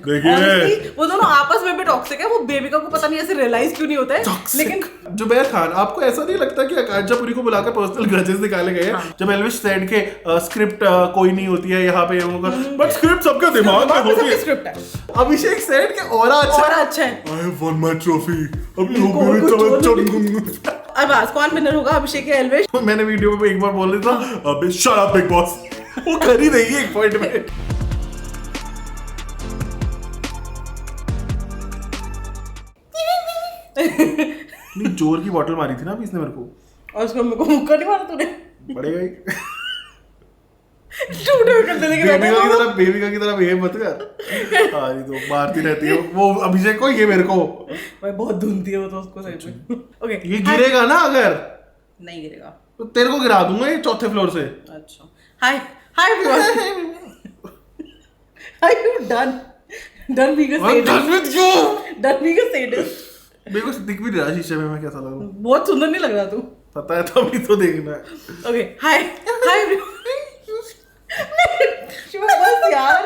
Honestly, वो दोनों आपस में भी टॉक्सिक है। वो बेबिका को पता नहीं ऐसे रियलाइज क्यों नहीं होता है, लेकिन जुबैर खान, आपको ऐसा नहीं लगता कि आकांक्षा पुरी को बुलाकर पर्सनल ग्रजेस निकाले गए हैं? जब एल्विश सेड के स्क्रिप्ट कोई नहीं होती है यहाँ पे, बट स्क्रिप्ट सबके दिमाग में होती है। स्क्रिप्ट है। अभिषेक सेड के ऑरा अच्छा है। I have won my trophy. अब आज कौन विनर होगा, अभिषेक या एल्विश? मैंने वीडियो में एक बार बोल रहा था, अबे शट अप बिग बॉस। वो कर ही रही है एक पॉइंट में। नहीं, जोर की बॉटल मारी थी ना अभी इसने मेरे को, और उसको मेरे को मुक्का नहीं मारा तूने? पड़ेगा ही। बेबी का की तरह बिहेव मत कर। हाँ, ये तो मारती रहती है वो अभिषेक को, ये मेरे को। भाई बहुत धुनती है वो तो उसको सही में। ओके, ये गिरेगा ना, अगर नहीं गिरेगा तो तेरे को गिरा दूंगा ये चौथे फ्लोर से। अच्छा, hi hi everyone. Are you done? Done being a sadist? I'm done with you. Done being a sadist. मेरे को दिख भी रहा शीशे में मैं कैसा लग रहा हूँ। बहुत सुंदर नहीं लग रहा तू। पता है, तभी तो देखना है। Okay, hi everyone. शिवा बस यार।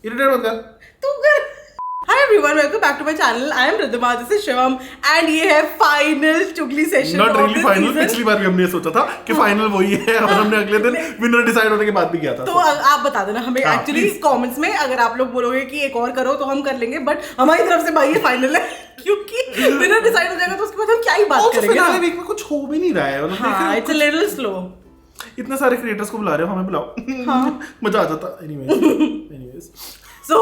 इरिटेट मत कर। तू कर। Hi everyone, welcome back to my channel. I am Ridhima, this is Shivam, and ये है final चुगली सेशन। Not really final. पिछली बार भी हमने सोचा था कि फाइनल वही है, और हमने अगले दिन विनर डिसाइड होने के बाद भी किया था। तो आप बता देना हमें एक्चुअली कमेंट्स में, अगर आप लोग बोलोगे कि एक और करो तो हम कर लेंगे, बट हमारी तरफ से भाई ये फाइनल है, क्योंकि विनर डिसाइड हो जाएगा तो उसके बाद हम क्या ही बात करेंगे। फिनाले वीक में कुछ हो भी नहीं रहा है, हाँ, it's a little slow। इतने सारे क्रिएटर्स को बुला रहे हो, हमें बुलाओ। हाँ। मजा आ जाता। Anyways, so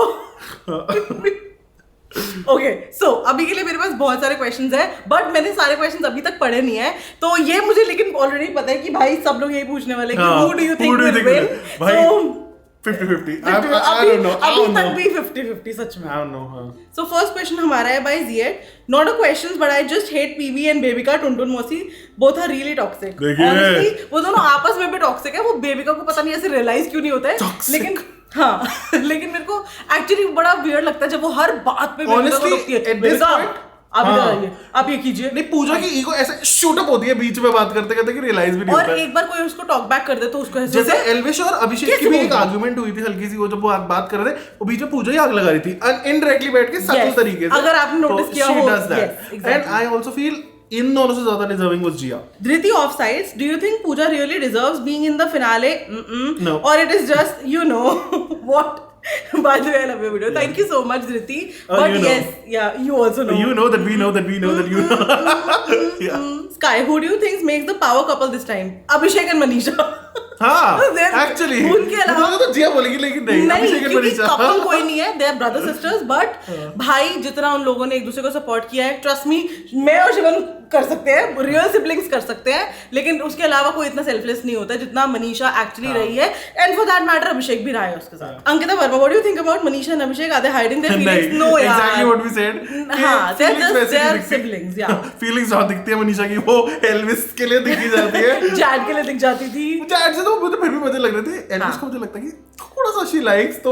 ओके, सो अभी के लिए मेरे पास बहुत सारे क्वेश्चंस हैं, बट मैंने सारे क्वेश्चंस अभी तक पढ़े नहीं है, तो ये मुझे लेकिन ऑलरेडी पता है कि भाई सब लोग यही पूछने वाले कि who do you think will win? So 50-50. I don't know. अभी तक भी 50-50 सच में। I don't know. हाँ. So first question हमारा है by Ziet. Not a questions, but I just hate PV and बेबिका, टुनटुन मौसी, both are really toxic. Honestly, वो दोनों आपस में भी टॉक्सिक है। वो बेबिका को पता नहीं ऐसे रियलाइज क्यों नहीं होता है, लेकिन हाँ, लेकिन मेरे को एक्चुअली बड़ा वियर्ड लगता है जब वो हर बात पे आप ये कीजिए। नहीं, पूजा की ईगो ऐसे शूट अप होती है बीच में बात करते करते कि रियलाइज भी नहीं होता है। और एक बार कोई उसको टॉक बैक कर दे तो उसको जैसे एल्विश और अभिषेक की भी एक आर्गुमेंट हुई थी हल्की सी, वो जब वो बात कर रहे थे, वो बीच में पूजा ही आग लगा रही थी इनडायरेक्टली बैठ के सटल तरीके से। अगर आपने नोटिस किया हो। एंड आई आल्सो फील इन दोनों से ज्यादा deserving was Jiya. Dhriti of sides, do you think Pooja really deserves being in the finale? No. Or it is just, you know what? By the way, I love your video. Thank you so much, Dhriti. But you know. yes, yeah, you also know. You know that we know that we know that you know. Yeah. Sky, who do you think makes the power couple this time? Abhishek and Manisha. हाँ, actually. उनके अलावा तो जिया बोलेगी, लेकिन नहीं, अभिषेक and क्योंकि Manisha. couple कोई नहीं है, they are brother sisters, but भाई जितना उन लोगों ने एक दूसरे को सपोर्ट किया है, trust me, मैं और शिवम कर सकते हैं, real siblings कर सकते हैं, लेकिन उसके अलावा कोई इतना selfless नहीं होता जितना मनीषा actually रही है, and for that matter अभिषेक भी रहा है उसके साथ। Ankita Verma, what do you think about Manisha and Abhishek? Are they hiding their feelings? No यार। Exactly what we said। हाँ, they're siblings, yeah। Feelings बहुत दिखती है मनीषा की, वो एल्विस के लिए दिखी जाती है, जैड के लिए दिख जाती थी। जैड से तो मुझे फिर भी मजे लग रहे थे, एल्विस को मुझे लगता है कि थोड़ा सा she likes, तो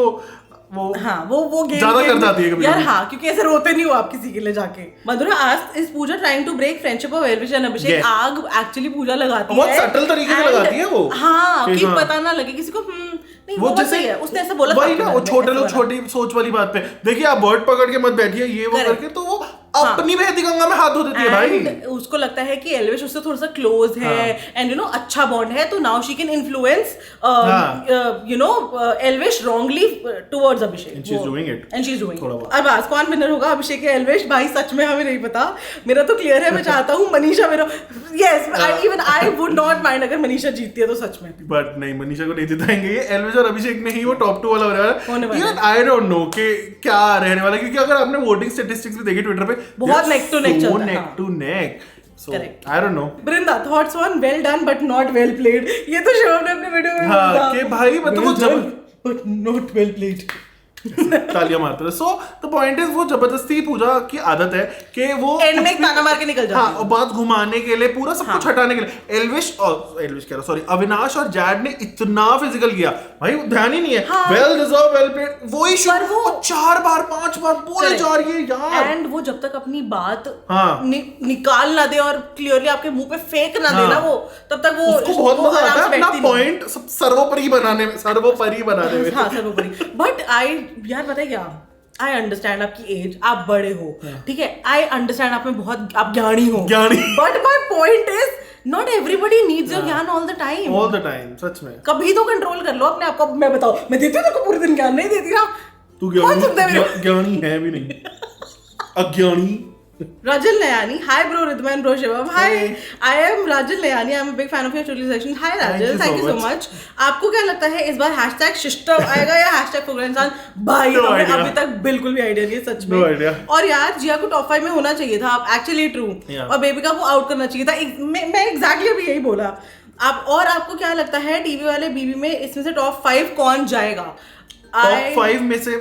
वो गेम ज्यादा कर जाती है कभी यार। हाँ, क्योंकि ऐसे रोते नहीं हो आप किसी के लिए जाके। Madhura asked, is Pooja trying to break friendship of Elvish and Abhishek? आग एक्चुअली पूजा लगाती है, बहुत सटल तरीके से लगाती है वो। हाँ, कि पता ना लगे किसी को। नहीं, वो जैसे है, उसने ऐसा बोला वही ना, वो छोटे लोग छोटी सोच वाली बात पे, देखिए आप बर्ड पकड़ के मत बैठिए, ये वो करके, तो वो अपनी बहती गंगा में हाथ धो देती है भाई। उसको लगता है कि एल्विश उससे थोड़ा सा क्लोज है, एंड यू नो अच्छा बॉन्ड है, तो now she can influence you know Elvish wrongly towards Abhishek, and she is doing it. अब आज कौन विनर होगा, अभिषेक या एल्विश? भाई सच में हमें नहीं पता, मेरा तो क्लियर है, मैं चाहता हूँ मनीषा मेरा, yes, even I would not mind अगर मनीषा जीतती है तो सच में, बट नहीं, मनीषा को नहीं जिताएंगे ये, एल्विश और अभिषेक में ही वो टॉप 2 वाला होने वाला है। आई डोंट नो कि क्या रहने वाला है, क्योंकि अगर आपने वोटिंग स्टैटिस्टिक्स भी देखी ट्विटर पे, बहुत नेक टू नेक चल रहा है, neck to neck. So, Correct. I don't know. Brinda, thoughts on well done but not well played? ये तो शिवम ने अपने वीडियो में बोला कि भाई मतलब वो जब but not well played तालियां मारते रहे। सो द पॉइंट इज, वो जबरदस्ती पूजा की आदत है कि वो एंड में ताना मार के निकल जाती है। हाँ, और बात घुमाने के लिए, पूरा सब कुछ हटाने के लिए एल्विश कह रहा, सॉरी, अविनाश और जैड ने इतना फिजिकल किया, भाई ध्यान ही नहीं है। वेल डिजर्व, वेल प्लेड, वो इशू वो 4 बार 5 बार बोले जा रही है यार, एंड वो जब तक अपनी बात निकाल ना दे और क्लियरली आपके मुंह पे फेंक ना दे ना, वो तब तक वो उसको बहुत मजा आता है अपना पॉइंट सर्वोपरि बनाने में, सर्वोपरि बनाने में। हाँ, सर्वोपरि। बट आई यार पता है क्या, आई अंडरस्टैंड आपकी एज, आप बड़े हो, ठीक है, आई अंडरस्टैंड आप में बहुत आप ज्ञानी हो, but my point is not everybody needs your ज्ञान ऑल द टाइम, सच में कभी तो कंट्रोल कर लो अपने आप को। मैं बताओ, मैं देती हूँ तेरे को पूरे दिन ज्ञान? नहीं देती ना। तू ज्ञानी है भी नहीं, अज्ञानी। Rajal Nayani, hi bro Ridwan, bro Shivam, hi, I am Rajal Nayani, I'm a big fan of your civilization. Hi Rajal, thank you so much. आपको क्या लगता है इस बार हैशटैग शिष्टम आएगा या हैशटैग फुकरा इंसान? भाई हमें अभी तक बिल्कुल भी आइडिया नहीं है, सच में। और यार जिया को टॉप 5 में होना चाहिए था, एक्चुअली ट्रू, और बेबिका को आउट करना चाहिए था। मैं एग्जैक्टली अभी यही बोला। आप और आपको क्या लगता है टीवी वाले बीबी में इसमें से टॉप 5 कौन जाएगा? टॉप 5 में से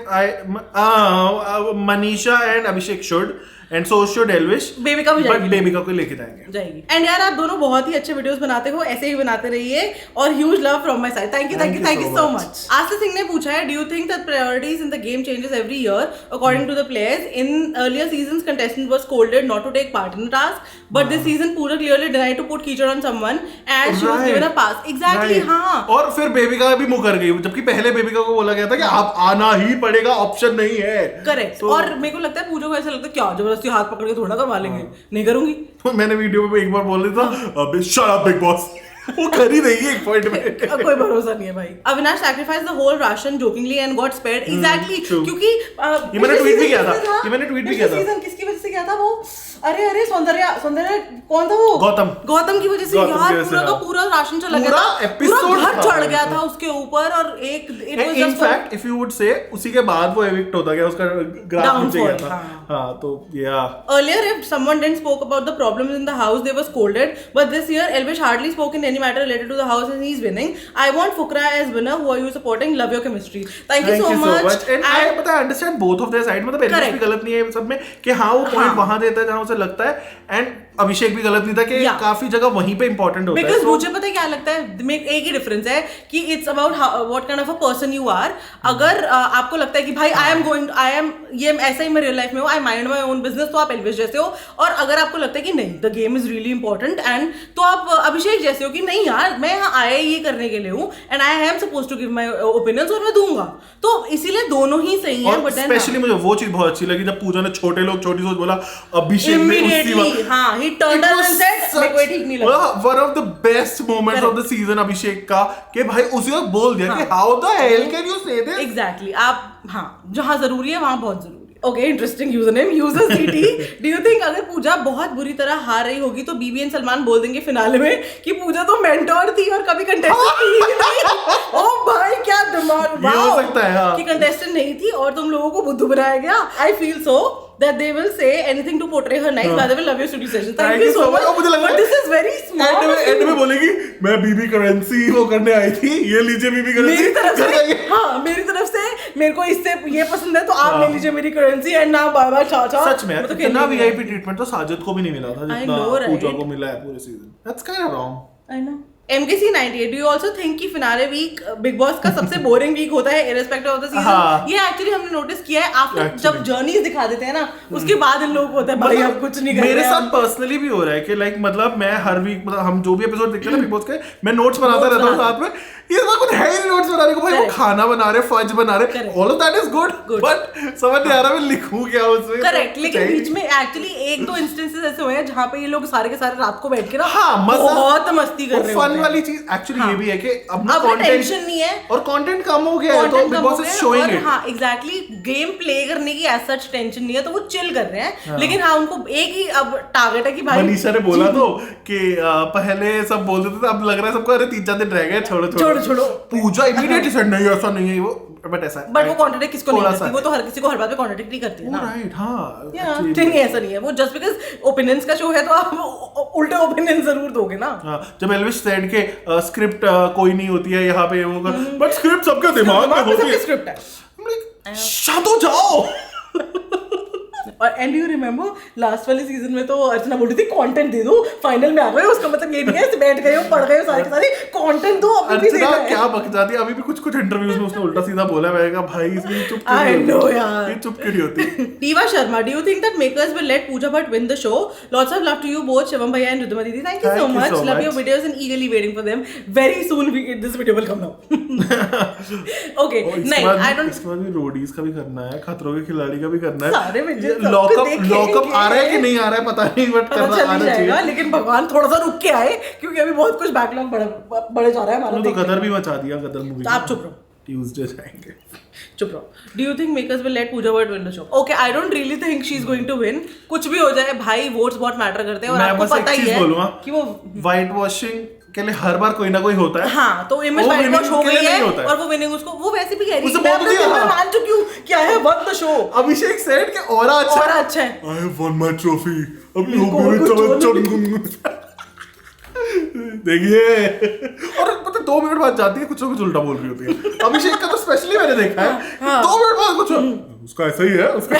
Manisha and Abhishek should, and so should Elvish, बेबिका भी जाएगी, बट बेबिका को लेके जाएंगे। एंड यार आप दोनों बहुत ही अच्छे वीडियोस बनाते हो, ऐसे ही बनाते रहिए, और huge love from my side. Thank you so much. Aastha Singh ने पूछा है, do you think that priorities in the game changes every year according to the players? In earlier seasons contestant were scolded not to take part in the task, but this season Pooja clearly denied to put kichad on someone and she was given a pass. Exactly, हां। और फिर बेबिका भी मुकर गई, जबकि पहले बेबिका को बोला गया था कि आप आना ही पड़ेगा, ऑप्शन नहीं है। करेक्ट। और मेरे को लगता है पूजा को ऐसा लगता है क्या जबरदस्ती हाथ पकड़ के थोड़ा करवा लेंगे, नहीं करूंगी। तो मैंने वीडियो में एक बार बोल दिया था, अबे शट अप बिग बॉस, वो कर ही रही है एक पॉइंट में। कोई भरोसा नहीं है भाई। Avinash sacrifice the whole ration jokingly and got spared. Exactly, क्योंकि ये मैंने ट्वीट भी किया था, सीजन किसकी वजह से किया था वो? अरे सौंदर्या कौन था वो? गौतम की वजह से यार पूरा का पूरा राशन चला गया था, पूरा घर चढ़ गया था उसके ऊपर, और एक in fact if you would say उसी के बाद वो एविक्ट होता गया, उसका ग्राफ नीचे गया था। हां, तो या earlier if someone didn't spoke about the problems in the house they were scolded, but this year Elvish hardly spoke in any matter related to the house and he's winning. I want Fukra as winner. Who are you supporting? Love your chemistry. Thank you so much. And I understand both of their side, मतलब एल्विश भी गलत नहीं है सब में कि हाँ वो पॉइंट वहां देता है जहां उसे लगता है, एंड अभिषेक भी गलत नहीं था कि काफी जगग वहीं पे इंपॉर्टेंट होता है। बिकॉज़ मुझे पता है क्या लगता है, एक ही डिफरेंस है कि it's about what kind of a person you are. अगर आपको लगता है कि भाई आई एम ये ऐसा ही मैं रियल लाइफ में हूँ, आई माइंड माई ओन बिजनेस, तो आप एल्विश जैसे हो। और अगर आपको लगता है कि नहीं the game is really important and, तो आप अभिषेक जैसे हो कि नहीं यार मैं यहाँ आया ये करने के लिए हूँ and I am suppose to give my opinions और मैं दूंगा, तो इसीलिए दोनों ही सही है। बट स्पेशली मुझे वो चीज बहुत अच्छी लगी जब पूजा ने छोटे लोग छोटी सोच बोला, अभिषेक ने उसी वक्त he turned around and said मेरे को ठीक नहीं लगा। One of the best moments of the season अभिषेक का, कि भाई उसी वक्त बोल दिया कि how the hell can you say this? Exactly, आप हाँ जहाँ जरूरी है वहाँ बहुत जरूरी है। Okay, interesting user name user सीटी। डू यू थिंक अगर पूजा बहुत बुरी तरह हार रही होगी तो बीबी एंड सलमान बोल देंगे फिनाले में कि पूजा तो मेंटोर थी और कभी कंटेस्टेंट थी? ओह भाई क्या दिमाग, ये हो सकता है हाँ। कि कंटेस्टेंट नहीं थी और तुम लोगों को बुद्धू बनाया गया। I feel so that they will say anything to portray her nice, by the way love your studio session, thank you so much, but this is very small। And में बोलेगी मैं बीबी करेंसी वो करने आई थी, ये लीजिए बीबी करेंसी मेरी तरफ से। हाँ, मेरी तरफ से मेरे को इससे ये पसंद है तो आप ले लीजिए मेरी करेंसी एंड ना बाबा चाचा। सच में तो इतना वीआईपी ट्रीटमेंट तो साजिद को भी नहीं मिला था जितना पूजा को मिला है पूरे season. That's kind of wrong. I know. MKC98, do you also think कि फिनाले वीक बिग बॉस का सबसे बोरिंग वीक होता है irrespective of the season? ये एक्चुअली हमने नोटिस किया है, आफ्टर जब जर्नीज दिखा देते हैं ना उसके बाद इन लोगों को होता है भाई अब कुछ नहीं कर रहे हैं। मेरे साथ पर्सनली भी हो रहा है कि लाइक मतलब मैं हर वीक मतलब हम जो भी एपिसोड देखते हैं ना बिग बॉस के, मैं नोट्स बनाता रहता हूँ साथ में। ये तो कुछ है ही नोट्स बनाने को, भाई वो खाना बना रहे, फज बना रहे, all of that is good, but समझ नहीं आ रहा मैं लिखूं क्या उसमें। करेक्ट, लेकिन बीच में एक्चुअली एक दो इंस्टेंसेस ऐसे हुए हैं जहाँ पे ये लोग सारे के सारे रात को बैठ के ना बहुत मस्ती कर रहे हैं। फन वाली चीज एक्चुअली ये भी है कि अपना कंटेंट नहीं है और कंटेंट कम हो गया है तो big boss is showing it. हाँ एग्जैक्टली, गेम प्ले करने की एज सच टेंशन नहीं है तो वो चिल कर रहे हैं। लेकिन हाँ उनको एक ही अब टारगेट है कि भाई मनीषा ने बोला तो कि पहले सब बोल देते थे, अब लग रहा है सबको अरे 3-4 दिन रह गए, छोड़ो। पूजा इमीडिएटली सेड नहीं ऐसा नहीं है वो, बट ऐसा है। बट वो कॉन्ट्रडिक्ट किसको नहीं करती, वो तो हर किसी को हर बात पे कॉन्ट्रडिक्ट नहीं करती है ना। राइट, हां नहीं ऐसा नहीं है, वो जस्ट बिकॉज़ ओपिनियंस का शो है तो आप उल्टे ओपिनियन जरूर दोगे ना। हां, जब एल्विश सेड के स्क्रिप्ट कोई नहीं होती है यहाँ पे वो, बट स्क्रिप्ट सबके दिमाग में होती है, स्क्रिप्ट है, शांत हो जाओ। एंड यू रिमेम्बर लास्ट वाले सीजन में तो अर्चना बोल रही थी कंटेंट दे दो, फाइनल में आ गए, उसका मतलब ये नहीं है बैठ गए हो पढ़ गए हो सारे के सारे, कंटेंट दो अभी भी अर्चना क्या बक जाती है, अभी भी कुछ इंटरव्यूज में उसने उल्टा सीधा बोला, मैं कहा भाई इसमें चुप क्यों I नहीं know, होती? यार। ये चुप क्यों नहीं होती? Diva Sharma, do you think that makers will let Pooja Bhatt win the show? Lots of love to you both, Shivam Bhaiya and Ridhima Didi. Thank you so much. Love your videos and eagerly waiting for them. Very soon this video will come now. Okay, नहीं, I don't. इसके बाद भी Roadies का भी करना है, खतरों के खिलाड़ी का भी करना है, सारे videos सबको लॉकअप देखेंगे। आ रहा है कि नहीं आ रहा है पता नहीं, बट पता करना चल ही आना जाएगा, चाहिए। लेकिन भगवान थोड़ा सा रुक के आए, क्योंकि अभी बहुत कुछ बैकलॉग बढ़े जा रहा है हमारा। तो गदर भी मचा दिया, गदर मूवी। आप चुप रहो, ट्यूसडे जाएंगे। चुप रहो। Do you think makers will let Pooja Bhatt win the show? Okay, I don't really think she's going to win. कुछ भी हो जाए भाई, वोट्स बहुत मैटर करते हैं और मैं आपको बस एक पता ही चीज है बोलूंगा, कि वो व्हाइट वॉशिंग के लिए हर बार कोई ना कोई होता है। हाँ, तो इमेज वो वाइट वॉश winning हो के लिए गई है नहीं होता है। और वो विनिंग उसको वो वैसे भी कह रही उसे है, मैं बोल अपने दिया। दिल में मान चुकी हूँ क्या है वन द शो। अभिषेक सेठ के और अच्छा और अच्छा है। I have won my trophy. अब देखिए, और पता 2 मिनट बाद जाती है, कुछ ना कुछ उल्टा बोल रही होती है। अभिषेक का तो स्पेशली मैंने देखा है, 2 मिनट बाद कुछ उसका ऐसा ही है, उसका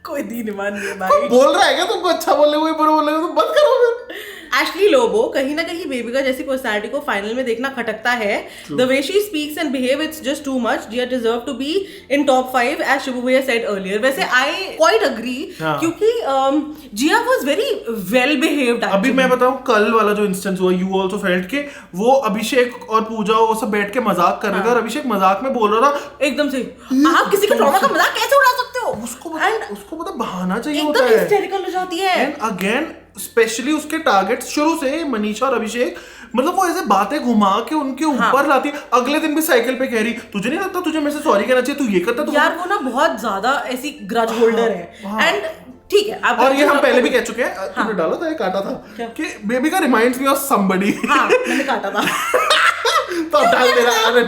कोई दीन ईमान नहीं है कोई भाई। बोल रहा है क्या तुमको अच्छा बोलने को, बुरा बोलने को, तो बंद करो फिर। एशली लोबो कहीं ना कहीं बेबिका जैसी पर्सनालिटी को फाइनल में देखना खटकता है। The way she speaks and behave it's just too much. Jiya deserve to be in top 5 as Shibu भैया सेड अर्लियर। वैसे आई क्वाइट अग्री, क्योंकि Jiya was very well behaved. अभी मैं बताऊं, कल वाला जो इंस्टेंस हुआ, यू आल्सो फेल्ट के वो अभिषेक और पूजा वो सब बैठ के मजाक कर रहे थे और अभिषेक मजाक में बोल रहा था एकदम से, आप किसी के ट्रॉमा का मजाक कैसे उड़ा सकते हो? उसको मतलब बहाना चाहिए होता एकदम है, हिस्टेरिकल हो जाती है। एंड अगेन स्पेशली उसके टारगेट शुरू से मनीषा और अभिषेक, मतलब वो ऐसे बातें घुमा के उनके ऊपर लाती है। अगले दिन भी साइकिल पे कह रही, तुझे नहीं लगता तुझे मेरे से सॉरी कहना चाहिए, तू ये करता, यार वो ना बहुत ज्यादा ऐसी ग्रज होल्डर है। एंड ठीक है, और ये हम पहले भी कह चुके हैं, तूने डाला था, ये काटा था कि बेबी का रिमाइंड्स मी ऑफ समबडी। हाँ, मैंने काटा था। तो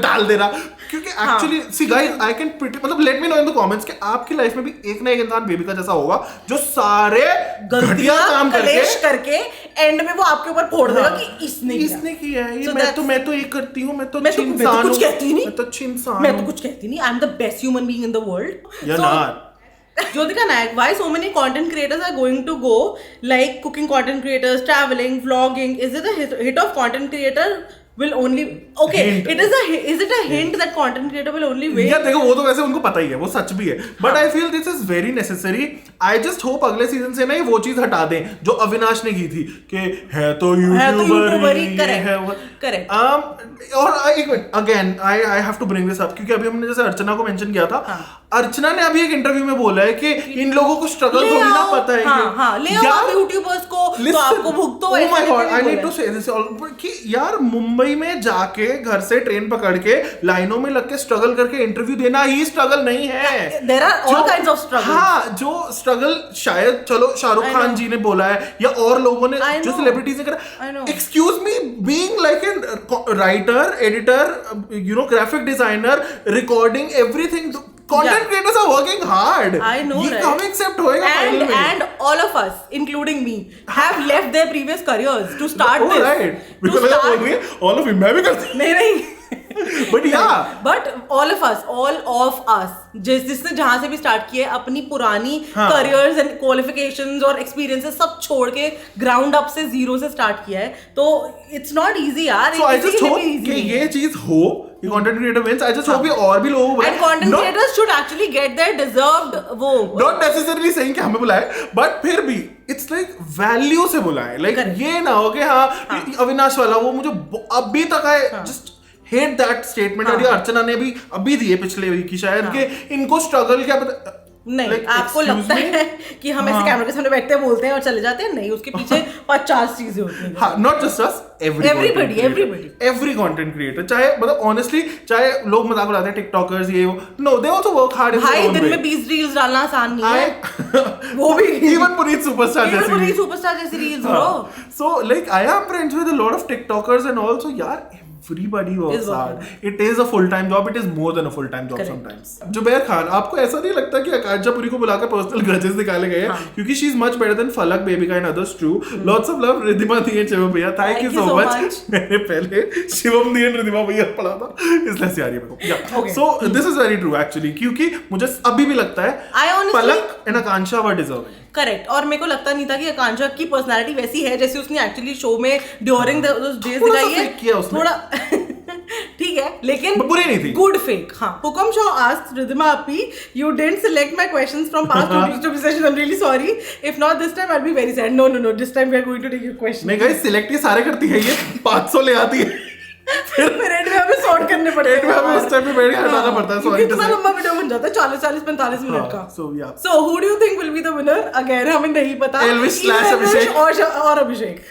डाल दे रहा क्योंकि actually see guys, I can मतलब let me know in the comments कि आपकी लाइफ में भी एक ना एक इंसान बेबी का जैसा होगा जो सारे घटिया काम करके एंड में वो आपके ऊपर फोड़ देगा कि इसने किया है ये। So मैं तो ये करती हूँ, मैं तो कुछ कहती नहीं, मैं तो अच्छी इंसान मैं तो कुछ कहती नहीं, I am the best human being in the world. You're not. Jyotika Nayak, why so many content creators are going to go, like cooking content creators, traveling, vlogging? Is it a hit of content creator will only okay? Hint. Is it a hint that content creator will only win? यार देखो, वो तो वैसे उनको पता ही है, वो सच भी है, but I feel this is very necessary. I just hope अगले सीजन से ना ये वो चीज हटा दें जो अविनाश ने की थी कि है तो यूट्यूबर ही, करेक्ट। और एक minute, again I have to bring this up क्योंकि अभी हमने जैसे अर्चना को मेंशन किया था। अर्चना ने अभी एक इंटरव्यू में बोला है कि इन लोगों को स्ट्रगल थोड़ी ना पता है। ले आओ आप यूट्यूबर्स को, तो आपको भुगतो। Oh my God, I need to say this कि यार मुंबई में जाके घर से ट्रेन पकड़ के लाइनों में लग के स्ट्रगल करके इंटरव्यू देना ही स्ट्रगल नहीं है। There are all kinds of struggles. हाँ, जो स्ट्रगल शायद चलो शाहरुख खान जी ने बोला है या और लोगों ने जो सेलिब्रिटीज ने करा। Excuse me, being like an writer, editor, you know, graphic designer, recording, everything, content creators are working hard. I know, ये right? कब accept होएगा final में? And all of us, including me, have left their previous careers to start this. Right. बिल्कुल मैं बोल रही है, all of you, मैं भी करती हूँ। नहीं But yeah. But all of us, जिसने जहां से भी स्टार्ट किया है अपनी पुरानी करियर्स एंड क्वालिफिकेशंस और एक्सपीरियंसेस सब छोड़ के ग्राउंड अप से जीरो से स्टार्ट किया है, तो इट्स नॉट इजी यार। So I just hope कि ये चीज हो, कि content creator wins. I just hope ये और भी लोगों को and content creators should actually get their deserved वो, नॉट नेसेसरली सेइंग कि हमें बुलाए, बट फिर भी इट्स लाइक वैल्यू से बुलाए। लाइक ये ना हो कि हाँ अविनाश वाला वो मुझे अभी तक है, जस्ट हेट दैट स्टेटमेंट। और ये अर्चना ने भी अभी दिए पिछले वीक की शायद कि इनको स्ट्रगल क्या पता नहीं। आपको लगता है कि हम ऐसे कैमरे के सामने बैठते हैं, बोलते हैं और चले जाते हैं? नहीं, उसके पीछे 50 चीजें होती हैं। हाँ, not just us, every content creator, चाहे मतलब ऑनेस्टली, चाहे लोग मजाक उड़ाते हैं टिकटॉकर्स ये वो, no they also work hard in भाई दिन में 20 रील्स डालना आसान नहीं है। वो भी इवन पुनीत सुपरस्टार जैसी reels bro. So like I am friends with a lot of TikTokers and also यार everybody works hard. It is a full-time job. It is more than a full-time job sometimes. Zubair Khan, आपको ऐसा नहीं लगता कि आकांक्षा पुरी को बुलाकर personal grudges निकाले गए हैं? क्योंकि she is much better than फलक, बेबिका and others true. Lots of love Riddhima the and Shivam भैया. Thank you so much. मैंने पहले शिवम दी एंड रिद्धिमा भैया पढ़ा था, इसलिए यार ये मेरे को. So this is very true actually, क्योंकि मुझे अभी भी लगता है फलक and Akanksha were deserving. Correct. और मेरे को लगता नहीं था कि आकांक्षा की पर्सनालिटी वैसी है जैसे उसने एक्चुअली शो में ड्यूरिंग द डेज दिखाई है, थोड़ा ठीक है, लेकिन बुरी नहीं थी, गुड फेक। हाँ, हुकम शॉ आस्क्ड रिद्धिमा अपी, you didn't select my questions from past two sessions, I'm really sorry, if not this time I'll be very sad। no this time we are going to take your question। नहीं guys, select ये सारे करती है, ये 500 ले आती है, फिर एंड में हमें सॉर्ट करने पड़ते हैं, हमें उस टाइम पे बैठ के हटाना पड़ता है। सॉरी, कितना लंबा वीडियो बन जाता है, 40-45 मिनट का। So who do you think will be the winner? Again हमें नहीं पता। Elvish/अभिषेक और अभिषेक।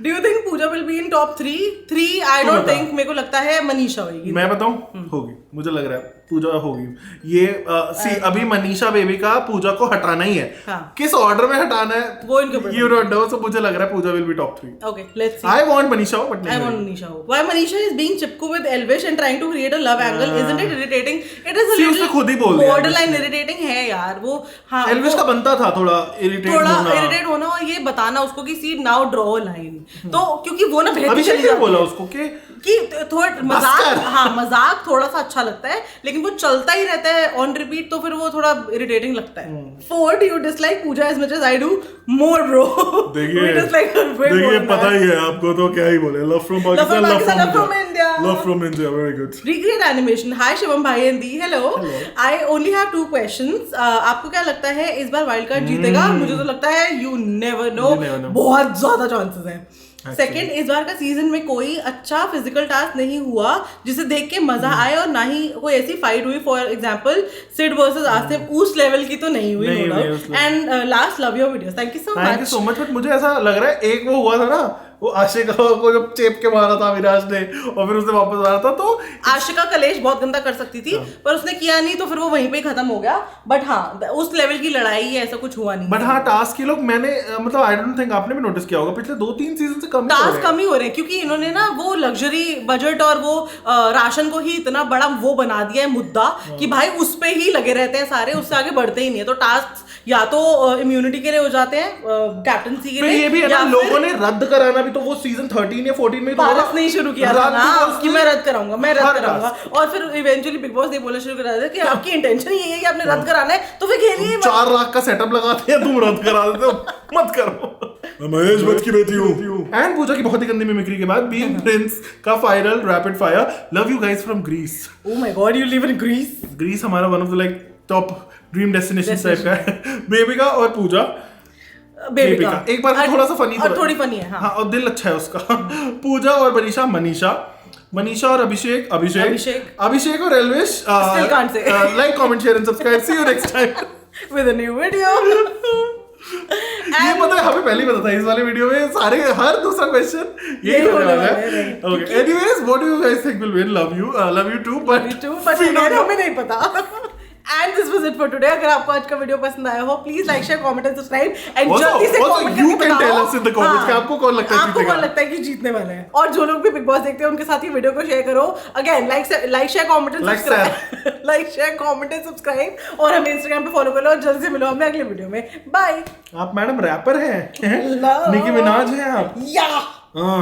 Do you think Puja will be in top 3? I don't think। मेरे को लगता है मनीषा होगी। मैं बताऊं, होगी, मुझे लग रहा है पूजा होगी। ये सी अभी मनीषा बेबी का पूजा को हटाना ही है। हाँ। किस ऑर्डर में हटाना है वो इनके यू डोंट नो, सो मुझे लग रहा है Pooja will be top 3। Okay, let's see। I want Manisha हो, but I want Manisha ho। Why Manisha is being chipku with Elvish and trying to create a love angle? Isn't it irritating? It is a See, उसने खुद ही बोल दिया borderline irritating है यार वो। हाँ, एल्विश का बनता था थोड़ा इरिटेट होना और ये बताना उसको कि सी नाउ ड्रॉ अ लाइन। तो क्योंकि वो ना बहती चली अभिषेक ने जाती बोला है उसको कि थोड़ा मजाक, हाँ मजाक थोड़ा सा अच्छा लगता है, लेकिन वो चलता ही रहता है ऑन रिपीट, तो फिर वो थोड़ा इरिटेटिंग लगता है। Ford, you dislike Pooja as much as I do more bro. देखिए पता ही है आपको, तो क्या ही बोले, love from Pakistan, love from India, love from India, very good. Recreate animation। Hi Shivam bhai and di, hello. I only have 2 questions। आपको क्या लगता है इस बार वाइल्ड कार्ड जीतेगा? मुझे तो लगता है you never know, बहुत ज्यादा चांसेस हैं। सेकंड, इस बार का सीजन में कोई अच्छा फिजिकल टास्क नहीं हुआ जिसे देख के मजा आए, और ना ही कोई ऐसी फाइट हुई, for example Sid versus Asif, उस लेवल की तो नहीं हुई। And last, love your videos, thank you so much. But मुझे ऐसा लग रहा है एक वो हुआ था ना, वो आशिका को जब चेप के मारा था विराज ने और फिर उसने वापस मारा था, तो आशिका कलेश बहुत गंदा कर सकती थी पर उसने किया नहीं, तो फिर वो वहीं पे ही खत्म हो गया। बट हाँ, उस लेवल की लड़ाई है, ऐसा कुछ हुआ नहीं। बट हाँ, टास्क के लोग मैंने मतलब आई डोंट थिंक आपने भी नोटिस किया होगा, पिछले 2-3 सीजन से कम ही हो रहे हैं क्योंकि इन्होंने ना वो लग्जरी बजट और वो राशन को ही इतना बड़ा वो बना दिया है मुद्दा कि भाई उस पे ही लगे रहते हैं सारे, उससे आगे बढ़ते ही नहीं है। तो टास्क या तो इम्यूनिटी के लिए हो जाते हैं, कैप्टनसी के लिए, ये भी है ना, लोगों ने रद्द कराना भी, तो वो सीजन 13 या 14 में पारस नहीं शुरू किया था ना कि मैं रद्द कराऊंगा, और फिर इवेंचुअली बिग बॉस ने बोलना शुरू करा दिया कि आपकी इंटेंशन यही है कि आपने रद्द कराना है, तो फिर खेलिए। 4 लाख का सेटअप लगाते हैं, तुम रद्द करा देते हो, मत करो। महेश भट्ट की बेटी हूँ। एंड पूजा की बहुत ही गंदी मिमिक्री के बाद बीइंग प्रिंस का viral rapid fire, love you guys from Greece. Oh my god, you live in Greece. Greece हमारा one of the like top dream destination type का है। बेबी का और पूजा बेबी का एक बार थोड़ा सा फनी, और थोड़ी फनी है। हाँ, और दिल अच्छा है उसका। पूजा और मनीषा और अभिषेक और Elvish. Like comment share and subscribe, see you next time with a new video. ये पता है, हमें पहले ही पता था इस वाले वीडियो में सारे हर दूसरा क्वेश्चन यही होने वाला है। Okay, anyways, what do you guys think will win? Love you too, but हमें नहीं पता। And this was it for today। अगर आपको आज का वीडियो पसंद आया हो, please like share comment and subscribe, and जल्दी से कमेंट करके बताओ tell us in the comments कि आपको कौन लगता है कि जीतने वाला है। और जो लोग भी बिग बॉस देखते हैं उनके साथ ये वीडियो को शेयर करो। Again like share comment and subscribe, like share comment and subscribe, और हमें इंस्टाग्राम पे फॉलो कर लो। और जल्दी से मिलो हमें अगले वीडियो में। बाय। आप मैडम रैपर हैं, निकी मिनाज हैं आप, या हाँ,